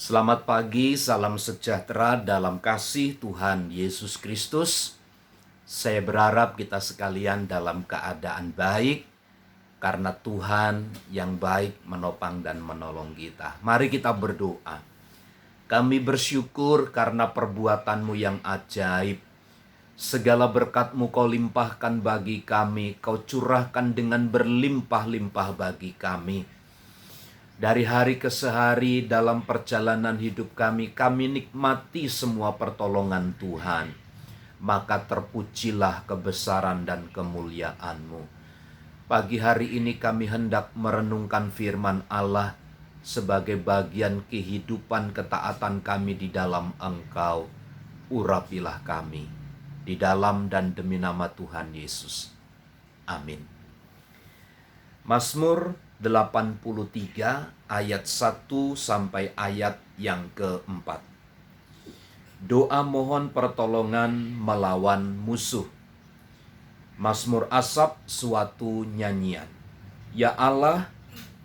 Selamat pagi, salam sejahtera dalam kasih Tuhan Yesus Kristus. Saya berharap kita sekalian dalam keadaan baik, karena Tuhan yang baik menopang dan menolong kita. Mari kita berdoa. Kami bersyukur karena perbuatan-Mu yang ajaib. Segala berkat-Mu Kau limpahkan bagi kami, Kau curahkan dengan berlimpah-limpah bagi kami. Dari hari ke hari dalam perjalanan hidup kami nikmati semua pertolongan Tuhan. Maka terpujilah kebesaran dan kemuliaan-Mu. Pagi hari ini kami hendak merenungkan firman Allah sebagai bagian kehidupan ketaatan kami di dalam Engkau. Urapilah kami di dalam dan demi nama Tuhan Yesus. Amin. Mazmur 83 ayat 1 sampai ayat yang keempat. Doa mohon pertolongan melawan musuh. Mazmur Asaf, suatu nyanyian. Ya Allah,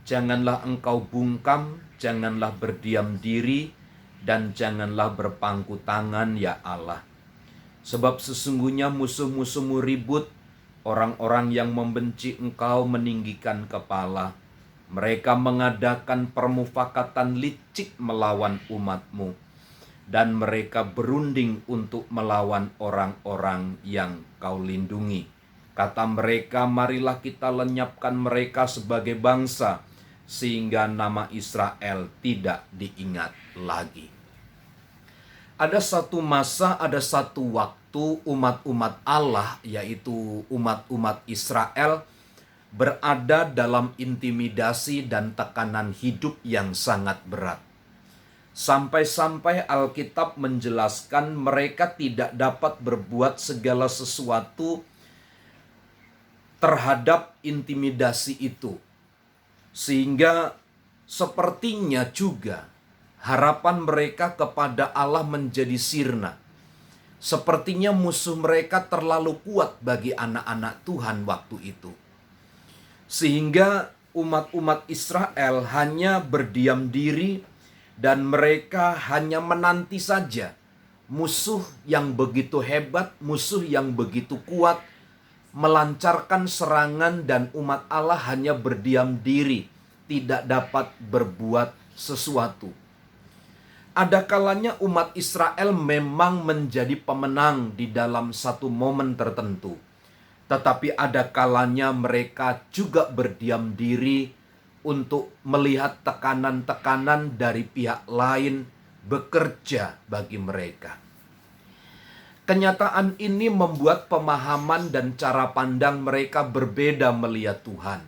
janganlah Engkau bungkam, janganlah berdiam diri, dan janganlah berpangku tangan ya Allah. Sebab sesungguhnya musuh-musuhmu ribut, orang-orang yang membenci Engkau meninggikan kepala. Mereka mengadakan permufakatan licik melawan umat-Mu, dan mereka berunding untuk melawan orang-orang yang Kau lindungi. Kata mereka, marilah kita lenyapkan mereka sebagai bangsa, sehingga nama Israel tidak diingat lagi. Ada satu masa, ada satu waktu umat-umat Allah, yaitu umat-umat Israel, berada dalam intimidasi dan tekanan hidup yang sangat berat. Sampai-sampai Alkitab menjelaskan mereka tidak dapat berbuat segala sesuatu terhadap intimidasi itu. Sehingga sepertinya juga harapan mereka kepada Allah menjadi sirna. Sepertinya musuh mereka terlalu kuat bagi anak-anak Tuhan waktu itu. Sehingga umat-umat Israel hanya berdiam diri dan mereka hanya menanti saja musuh yang begitu hebat, musuh yang begitu kuat melancarkan serangan, dan umat Allah hanya berdiam diri, tidak dapat berbuat sesuatu. Ada kalanya umat Israel memang menjadi pemenang di dalam satu momen tertentu. Tetapi ada kalanya mereka juga berdiam diri untuk melihat tekanan-tekanan dari pihak lain bekerja bagi mereka. Kenyataan ini membuat pemahaman dan cara pandang mereka berbeda melihat Tuhan.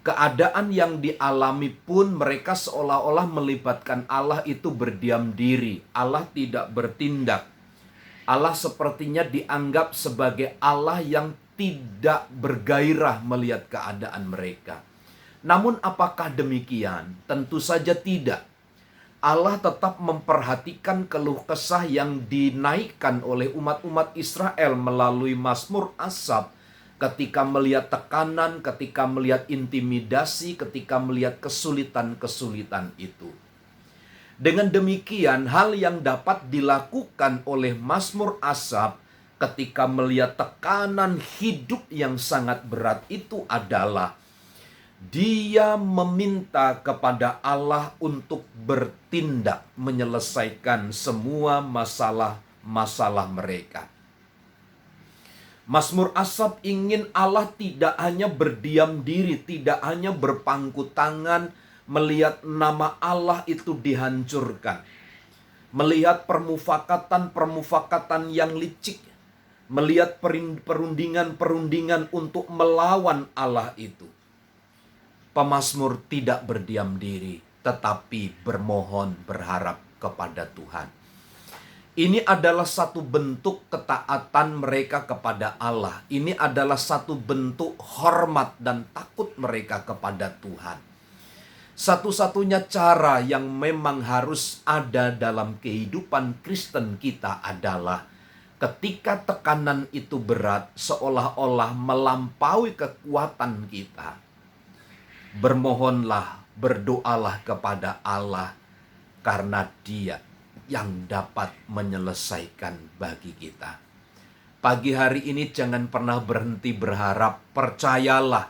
Keadaan yang dialami pun mereka seolah-olah melibatkan Allah itu berdiam diri. Allah tidak bertindak. Allah sepertinya dianggap sebagai Allah yang tidak bergairah melihat keadaan mereka. Namun apakah demikian? Tentu saja tidak. Allah tetap memperhatikan keluh kesah yang dinaikkan oleh umat-umat Israel melalui Mazmur Asaf ketika melihat tekanan, ketika melihat intimidasi, ketika melihat kesulitan-kesulitan itu. Dengan demikian, hal yang dapat dilakukan oleh Mazmur Asaf ketika melihat tekanan hidup yang sangat berat itu adalah dia meminta kepada Allah untuk bertindak menyelesaikan semua masalah-masalah mereka. Mazmur Asaf ingin Allah tidak hanya berdiam diri, tidak hanya berpangku tangan, melihat nama Allah itu dihancurkan. Melihat permufakatan yang licik. Melihat perundingan-perundingan untuk melawan Allah itu. Pemazmur tidak berdiam diri, tetapi bermohon, berharap kepada Tuhan. Ini adalah satu bentuk ketaatan mereka kepada Allah. Ini adalah satu bentuk hormat dan takut mereka kepada Tuhan. Satu-satunya cara yang memang harus ada dalam kehidupan Kristen kita adalah ketika tekanan itu berat, seolah-olah melampaui kekuatan kita, bermohonlah, berdoalah kepada Allah karena Dia yang dapat menyelesaikan bagi kita. Pagi hari ini jangan pernah berhenti berharap, percayalah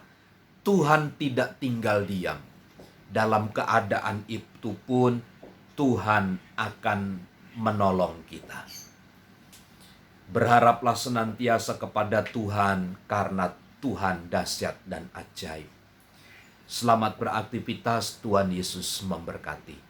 Tuhan tidak tinggal diam. Dalam keadaan itu pun Tuhan akan menolong kita. Berharaplah senantiasa kepada Tuhan karena Tuhan dahsyat dan ajaib. Selamat beraktivitas, Tuhan Yesus memberkati.